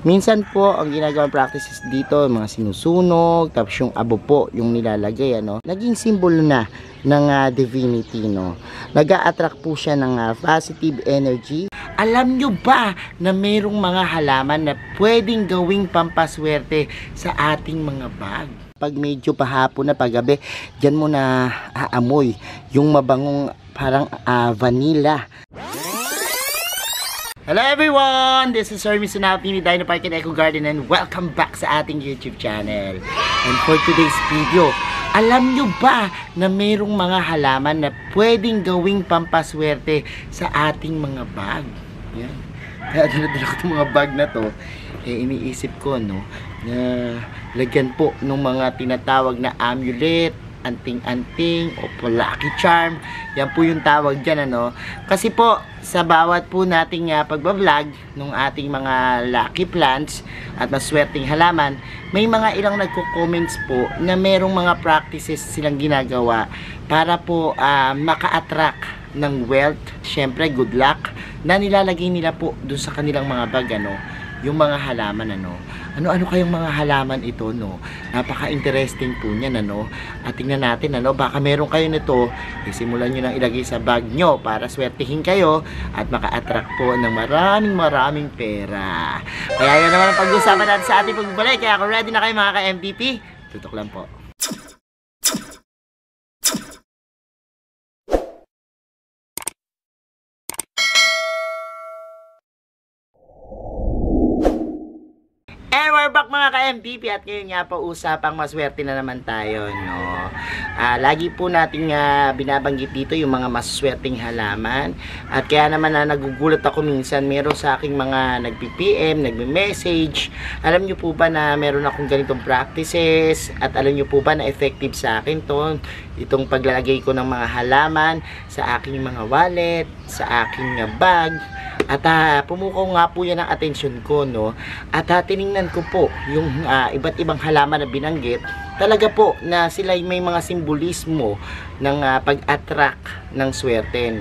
Minsan po, ang ginagawang practices dito, mga sinusunog, tapos yung abo po, yung nilalagay, naging symbol na ng divinity, Nag-a-attract po siya ng positive energy. Alam nyo ba na mayroong mga halaman na pwedeng gawing pampaswerte sa ating mga bag? Pag medyo pahapon na paggabi, dyan mo na aamoy yung mabangong parang vanilla. Hello everyone! This is Sir Misunapi ni Dino Park and Eco Garden and welcome back sa ating YouTube channel. And for today's video, alam nyo ba na mayroong mga halaman na pwedeng gawing pampaswerte sa ating mga bag? Yan. Kaya dala-dala ko itong mga bag na to, iniisip ko, na lagyan po ng mga tinatawag na amulet, anting-anting o lucky charm. Yan po yung tawag dyan, Kasi po, sa bawat po nating pagbablog ng ating mga lucky plants at maswerteng halaman, may mga ilang nagko-comments po na merong mga practices silang ginagawa para po maka-attract ng wealth, syempre good luck, na nilalagay nila po doon sa kanilang mga bag, yung mga halaman, ano-ano kayong mga halaman ito, napaka-interesting po niyan, at tingnan natin, baka meron kayo nito, simulan nyo nang ilagay sa bag nyo para swertihin kayo at maka-attract po ng maraming pera. Kaya yan naman ang pag-usapan natin sa ating pagbabalik. Kaya kung ready na kayo mga ka-MVP, tutok lang po. And we're back mga ka-MVP at ngayon nga po usapang maswerte na naman tayo, lagi po nating binabanggit dito yung mga maswerteng halaman at kaya naman nagugulat ako minsan meron sa aking mga nagpi-PM, nagme-message. Alam nyo po ba na meron akong ganitong practices at alam nyo po ba na effective sa akin itong paglalagay ko ng mga halaman sa aking mga wallet, sa aking bag. At pumukaw nga po yan ang atensyon ko, at tiningnan ko po yung iba't ibang halaman na binanggit. Talaga po na sila may mga simbolismo ng pag-attract ng swerte,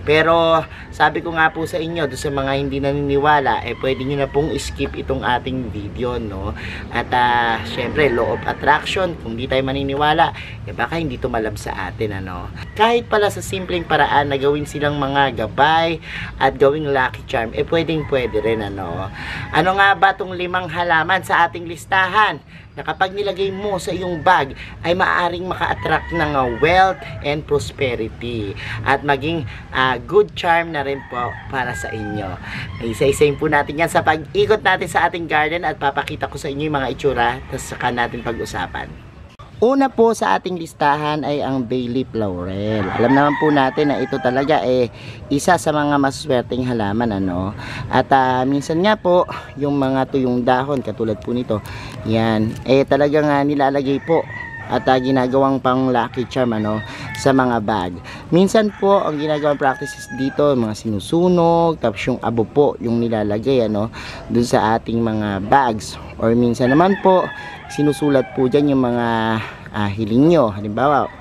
Pero sabi ko nga po sa inyo, doon sa mga hindi naniniwala, pwede nyo na pong skip itong ating video, At syempre, law of attraction, kung di tayo maniniwala, baka hindi tumalab sa atin, Kahit pala sa simpleng paraan na gawin silang mga gabay at gawing lucky charm, pwedeng-pwede rin, Ano nga ba itong 5 halaman sa ating listahan na kapag nilagay mo sa iyong bag ay maaaring maka-attract ng wealth and prosperity at maging good charm na rin po para sa inyo. Isa-isayin po natin yan sa pag-ikot natin sa ating garden at papakita ko sa inyo yung mga itsura tapos saka natin pag-usapan. Una po sa ating listahan ay ang bay leaf laurel. Alam naman po natin na ito talaga isa sa mga maswerteng halaman, At minsan nga po yung mga tuyong dahon katulad po nito, yan, talagang nilalagay po at ginagawang pang lucky charm, sa mga bag. Minsan po ang ginagawang practices dito, mga sinusunog, tapos yung abo po yung nilalagay, dun sa ating mga bags. Or minsan naman po sinusulat po dyan yung mga hiling nyo. Halimbawa,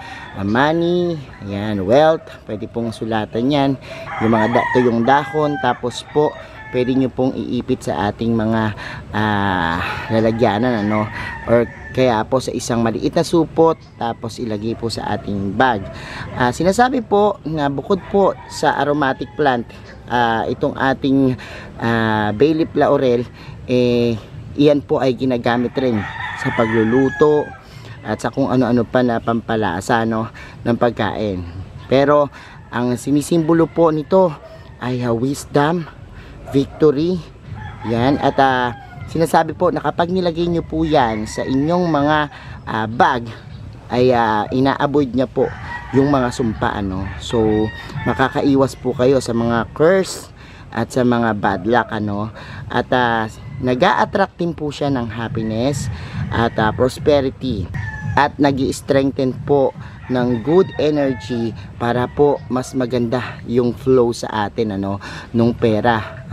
money, ayan, wealth, pwede pong sulatan yan. Yung mga tuyong dahon, tapos po pwede nyo pong iipit sa ating mga lalagyanan, or kaya po sa isang maliit na supot, tapos ilagay po sa ating bag. Sinasabi po na bukod po sa aromatic plant, itong ating bay leaf laurel, iyan po ay ginagamit rin sa pagluluto at sa kung ano-ano pa na pampalasa, ng pagkain. Pero ang sinisimbolo po nito ay wisdom, victory, yan. At sinasabi po na kapag nilagay nyo po yan sa inyong mga bag ay ina-avoid niya po yung mga sumpa, So makakaiwas po kayo sa mga curse at sa mga bad luck, At nag-a-attract din po siya ng happiness at prosperity at nag-i-strengthen po ng good energy para po mas maganda yung flow sa atin, nung pera,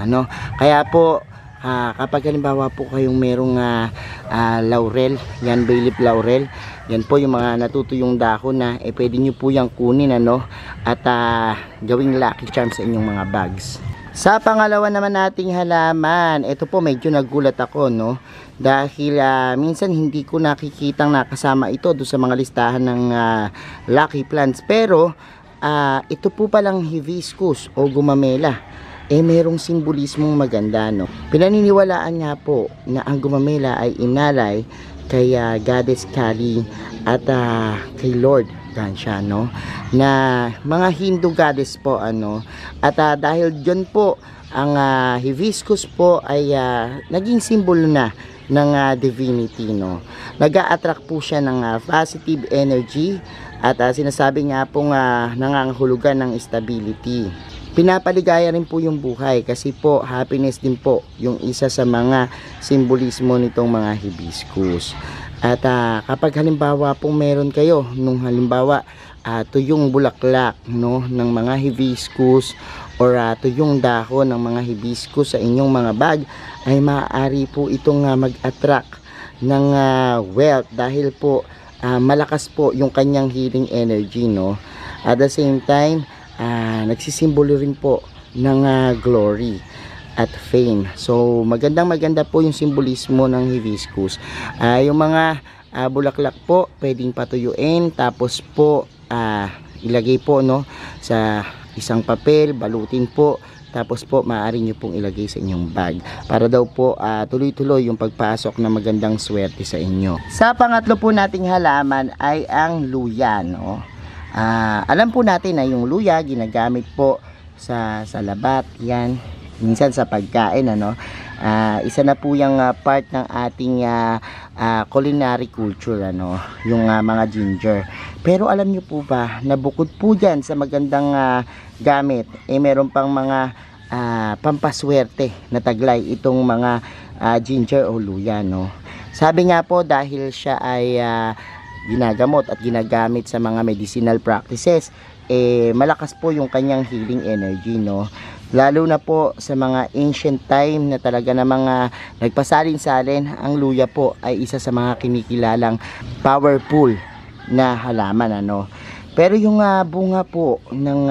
Kaya po kapag halimbawa po kayong merong laurel, yan, bay leaf laurel, yan po yung mga natutuyong dahon na pwede nyo po yung kunin, at gawing lucky charm sa inyong mga bags. Sa pangalawa naman nating halaman, ito po medyo nagulat ako, no? Dahil minsan hindi ko nakikitang nakasama ito do sa mga listahan ng lucky plants. Pero ito po palang hibiscus o gumamela. Merong simbolismong maganda, no? Pinaniniwalaan nga po na ang gumamela ay inalay kay Goddess Kali at kay Lord Ganesha, no, na mga Hindu goddess po, ano, at dahil dyan po ang hibiscus po ay naging simbolo na ng divinity, no. Nag-a-attract po siya ng positive energy at sinasabi nga pong nangangahulugan ng stability. Pinapaligaya rin po yung buhay kasi po happiness din po yung isa sa mga simbolismo nitong mga hibiscus. At kapag halimbawa po meron kayo nung halimbawa tuyong bulaklak, no, ng mga hibiscus or tuyong dahon ng mga hibiscus sa inyong mga bag, ay maaari po itong mag-attract ng wealth dahil po malakas po yung kanyang healing energy, no. At the same time, nagsisimbolo rin po ng glory at fame. So maganda po yung simbolismo ng hibiscus. Yung mga bulaklak po pwedeng patuyuin, tapos po ilagay po, no, sa isang papel, balutin po, tapos po maaari nyo pong ilagay sa inyong bag para daw po tuloy-tuloy yung pagpasok na magandang swerte sa inyo. Sa pangatlo po nating halaman ay ang luya, no. Alam po natin na yung luya ginagamit po sa labat, yan, minsan sa pagkain, ano. Isa na po yung part ng ating culinary culture, ano, yung mga ginger. Pero alam nyo po ba na bukod po dyan sa magandang gamit, meron pang mga pampaswerte na taglay itong mga ginger o luya, no. Sabi nga po dahil siya ay ginagamot at ginagamit sa mga medicinal practices, malakas po yung kanyang healing energy, no. Lalo na po sa mga ancient time na talaga na mga nagpasalin-salin, ang luya po ay isa sa mga kinikilalang powerful na halaman, ano. Pero yung bunga po ng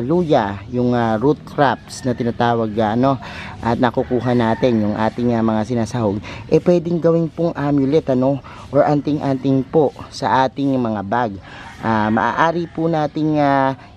luya, yung root crops na tinatawag, ano, at nakukuha natin yung ating mga sinasahog, pwedeng gawing pong amulet, ano, or anting-anting po sa ating mga bag. Maaari po nating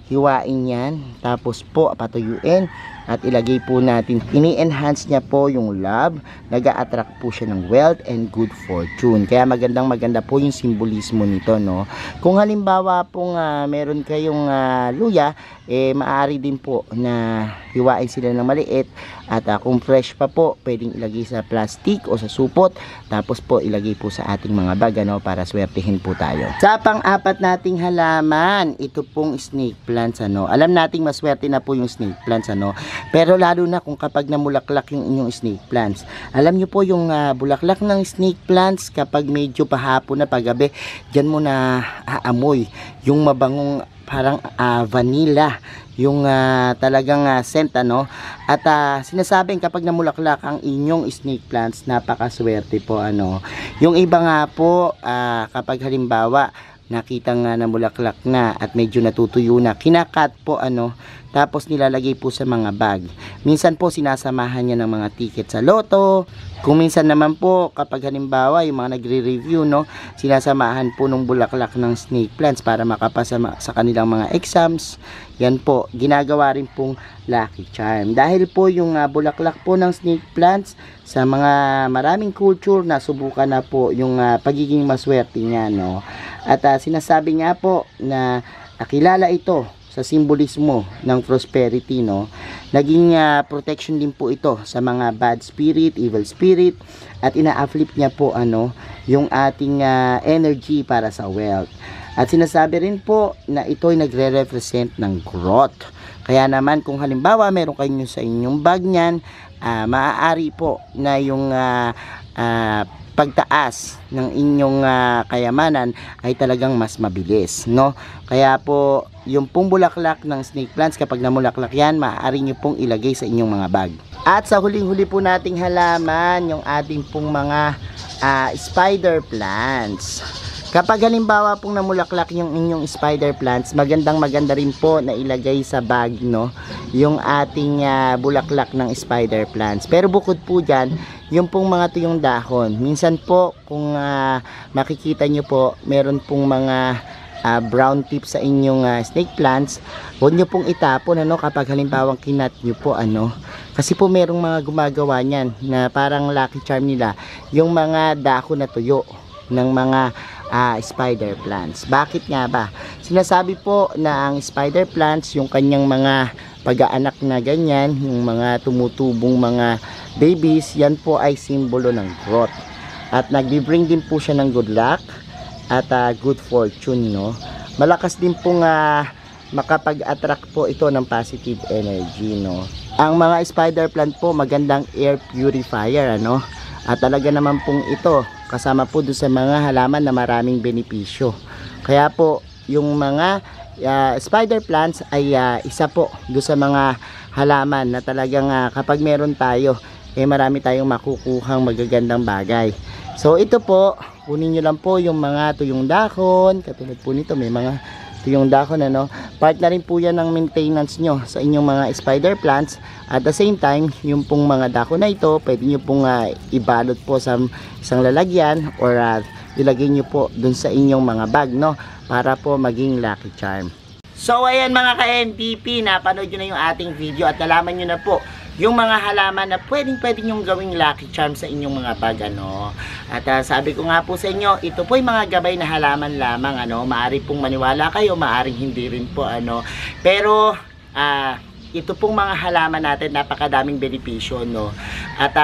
hiwain yan, tapos po patuyuin at ilagay po natin. Ini-enhance niya po yung love, nag-a-attract po siya ng wealth and good fortune. Kaya maganda po yung simbolismo nito, no. Kung halimbawa pong meron kayong luya, maaari din po na hiwain sila ng maliit at kung fresh pa po, pwedeng ilagay sa plastic o sa supot, tapos po ilagay po sa ating mga bag, ano, para swertihin po tayo. Sa pang-apat nating halaman, ito pong snake plants, ano. Alam nating maswerte na po yung snake plants, ano. Pero lalo na kung kapag namulaklak yung inyong snake plants. Alam nyo po yung bulaklak ng snake plants, kapag medyo pahapon na paggabi, dyan mo na aamoy yung mabangong parang vanilla, yung talagang scent, ano. At sinasabing kapag namulaklak ang inyong snake plants, napakaswerte po, ano. Yung iba nga po, kapag halimbawa nakita nga na mulaklak na at medyo natutuyo na, kinakat po, ano, tapos nilalagay po sa mga bag. Minsan po sinasamahan niya ng mga ticket sa loto. Kung minsan naman po, kapag halimbawa yung mga nagre-review, no, sinasamahan po ng bulaklak ng snake plants para makapasa sa kanilang mga exams. Yan po, ginagawa rin pong lucky charm. Dahil po yung bulaklak po ng snake plants, sa mga maraming culture, nasubukan na po yung pagiging maswerte niya, no. At sinasabi nga po na kilala ito sa simbolismo ng prosperity, no. Naging protection din po ito sa mga bad spirit, evil spirit, at ina-afflict niya po, ano, yung ating energy para sa wealth. At sinasabi rin po na ito ay nagre-represent ng growth. Kaya naman kung halimbawa meron kayo sa inyong bag niyan, maaari po na yung pagtaas ng inyong kayamanan ay talagang mas mabilis, no. Kaya po yung pong bulaklak ng snake plants, kapag namulaklak yan, maaari nyo pong ilagay sa inyong mga bag. At sa huling-huli po nating halaman, yung ating pong mga spider plants. Kapag halimbawa pong namulaklak yung inyong spider plants, maganda rin po na ilagay sa bag, no, yung ating bulaklak ng spider plants. Pero bukod po dyan, yung pong mga tuyong dahon, minsan po kung makikita nyo po, meron pong mga brown tips sa inyong snake plants, huwag nyo pong itapon, ano, kapag halimbawa kinat nyo po, ano, kasi po merong mga gumagawa nyan na parang lucky charm nila, yung mga dahon na tuyo ng mga spider plants. Bakit nga ba? Sinasabi po na ang spider plants, yung kanyang mga pag-aanak na ganyan, yung mga tumutubong mga babies, yan po ay simbolo ng growth. At nagbi-bring din po siya ng good luck at good fortune, no? Malakas din pong makapag-attract po ito ng positive energy, no? Ang mga spider plant po, magandang air purifier, ano? At talaga naman pong ito, kasama po doon sa mga halaman na maraming benepisyo. Kaya po, yung mga spider plants ay isa po doon sa mga halaman na talagang kapag meron tayo, marami tayong makukuhang magagandang bagay. So ito po, kunin nyo lang po yung mga tuyong dahon, katulad po nito, may mga tuyong dahon, ano. Part na rin po yan ng maintenance nyo sa inyong mga spider plants. At the same time, yung pong mga dahon na ito, pwede nyo pong ibalot po sa isang lalagyan or ilagay nyo po dun sa inyong mga bag, no, para po maging lucky charm. So ayan mga ka-MVP, napanood nyo na yung ating video at nalaman nyo na po yung mga halaman na pwedeng nyong gawing lucky charm sa inyong mga bag, ano. At sabi ko nga po sa inyo, ito po yung mga gabay na halaman lamang, ano. Maari pong maniwala kayo, maaring hindi rin po, ano. Pero ito pong mga halaman natin, napakadaming benepisyo, no. At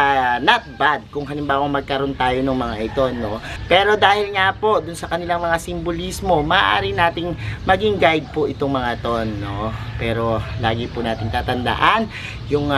not bad kung halimbawa magkaroon tayo ng mga ito, no. Pero dahil nga po dun sa kanilang mga simbolismo, maaari nating maging guide po itong mga to, no. Pero lagi po nating tatandaan, yung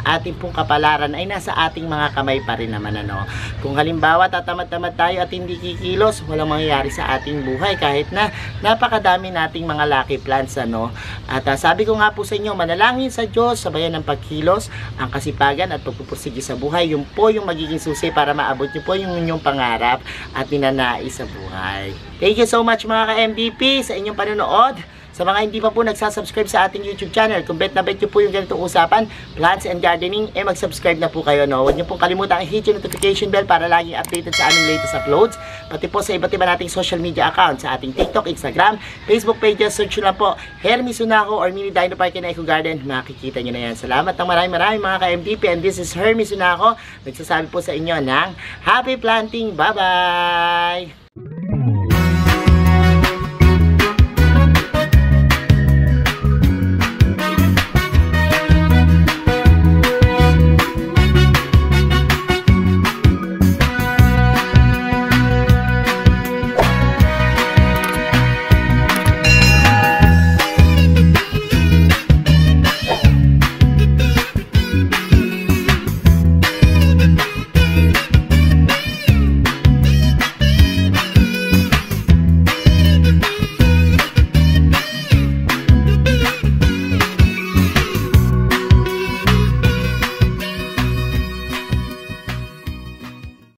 ating pong kapalaran ay nasa ating mga kamay pa rin naman, ano. Kung halimbawa tatamad-tamad tayo at hindi kikilos, walang mangyayari sa ating buhay kahit na napakadami nating mga lucky plants, ano. At sabi ko nga po sa inyo, manalangin sa Diyos, sabayan ng pagkilos, ang kasipagan at pagpupursige sa buhay, yun po yung magiging susi para maabot nyo po yung inyong pangarap at ninanais sa buhay. Thank you so much mga ka-MVP sa inyong panonood. Sa mga hindi pa po nagsasubscribe sa ating YouTube channel, kung bet na bet nyo po yung ganitong usapan, plants and gardening, mag-subscribe na po kayo, no? Huwag nyo pong kalimutan i-hit yung notification bell para laging updated sa aming latest uploads. Pati po sa iba't iba nating social media accounts, sa ating TikTok, Instagram, Facebook pages, search nyo lang po, Hermy Sunaco or Mini Dino Park and Eco Garden. Makikita nyo na yan. Salamat ng maraming mga ka-MVP, and this is Hermy Sunaco. Nagsasabi po sa inyo ng Happy Planting! Bye-bye!